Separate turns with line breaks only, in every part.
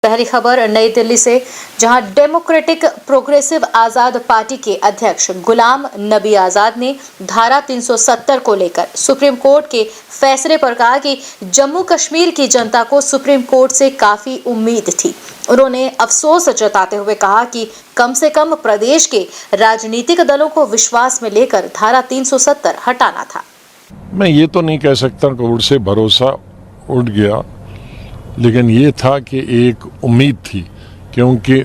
पहली खबर नई दिल्ली से, जहां डेमोक्रेटिक प्रोग्रेसिव आजाद पार्टी के अध्यक्ष गुलाम नबी आजाद ने धारा 370 को लेकर सुप्रीम कोर्ट के फैसले पर कहा कि जम्मू कश्मीर की जनता को सुप्रीम कोर्ट से काफी उम्मीद थी। उन्होंने अफसोस जताते हुए कहा कि कम से कम प्रदेश के राजनीतिक दलों को विश्वास में लेकर धारा 370 हटाना था।
मैं ये तो नहीं कह सकता कोर्ट से भरोसा उठ गया, लेकिन ये था कि एक उम्मीद थी, क्योंकि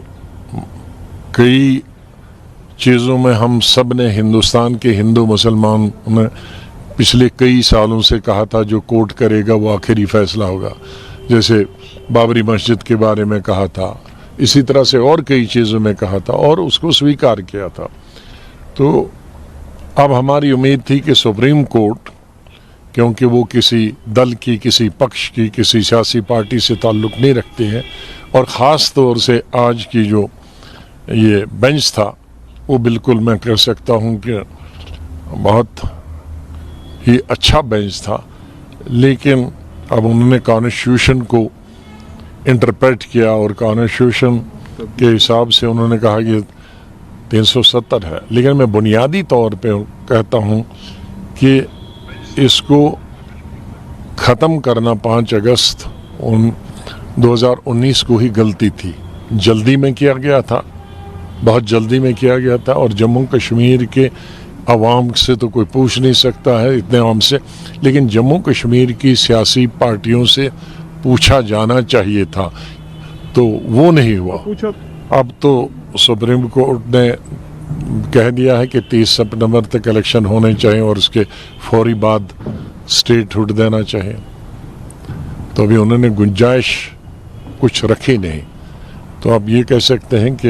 कई चीज़ों में हम सब ने, हिंदुस्तान के हिंदू मुसलमान ने पिछले कई सालों से कहा था जो कोर्ट करेगा वो आखिरी फैसला होगा। जैसे बाबरी मस्जिद के बारे में कहा था, इसी तरह से और कई चीज़ों में कहा था और उसको स्वीकार किया था। तो अब हमारी उम्मीद थी कि सुप्रीम कोर्ट, क्योंकि वो किसी दल की, किसी पक्ष की, किसी सियासी पार्टी से ताल्लुक़ नहीं रखते हैं, और ख़ास तौर से आज की जो ये बेंच था वो बिल्कुल मैं कह सकता हूँ कि बहुत ही अच्छा बेंच था। लेकिन अब उन्होंने कॉन्स्टिट्यूशन को इंटरप्रेट किया और कॉन्स्टिट्यूशन के हिसाब से उन्होंने कहा कि 370 है। लेकिन मैं बुनियादी तौर पे कहता हूँ कि इसको ख़त्म करना 5 अगस्त 2019 को ही गलती थी। जल्दी में किया गया था, बहुत जल्दी में किया गया था, और जम्मू कश्मीर के अवाम से तो कोई पूछ नहीं सकता है इतने आम से, लेकिन जम्मू कश्मीर की सियासी पार्टियों से पूछा जाना चाहिए था, तो वो नहीं हुआ। अब तो सुप्रीम कोर्ट ने कह दिया है कि 30 सितंबर तक इलेक्शन होने चाहिए और उसके फौरी बाद स्टेटहुड देना चाहिए। तो अभी उन्होंने गुंजाइश कुछ रखी नहीं। तो अब ये कह सकते हैं कि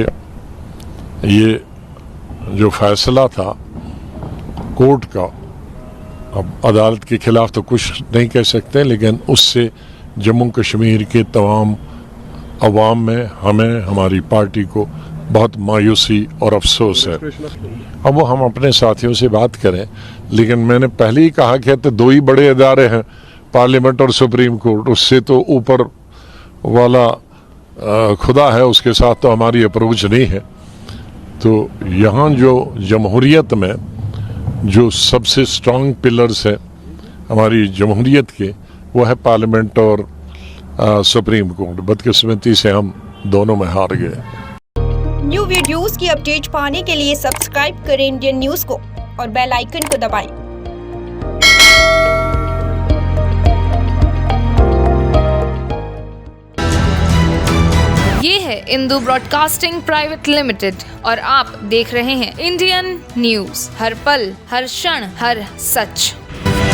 ये जो फैसला था कोर्ट का, अब अदालत के खिलाफ तो कुछ नहीं कह सकते, लेकिन उससे जम्मू कश्मीर के तमाम अवाम में, हमें, हमारी पार्टी को बहुत मायूसी और अफसोस है। अब वो हम अपने साथियों से बात करें, लेकिन मैंने पहले ही कहा कि तो 2 ही बड़े इदारे हैं, पार्लियामेंट और सुप्रीम कोर्ट, उससे तो ऊपर वाला खुदा है, उसके साथ तो हमारी अप्रोच नहीं है। तो यहाँ जो जमहूरियत में जो सबसे स्ट्रांग पिलर्स हैं हमारी जमहूरियत के, वो है पार्लियामेंट और सुप्रीम कोर्ट। बदकिस्मती से हम दोनों में हार गए।
न्यू वीडियोस की अपडेट पाने के लिए सब्सक्राइब करें इंडियन न्यूज को और बेल आइकन को दबाएं।
ये है इंदू ब्रॉडकास्टिंग प्राइवेट लिमिटेड और आप देख रहे हैं इंडियन न्यूज, हर पल, हर क्षण, हर सच।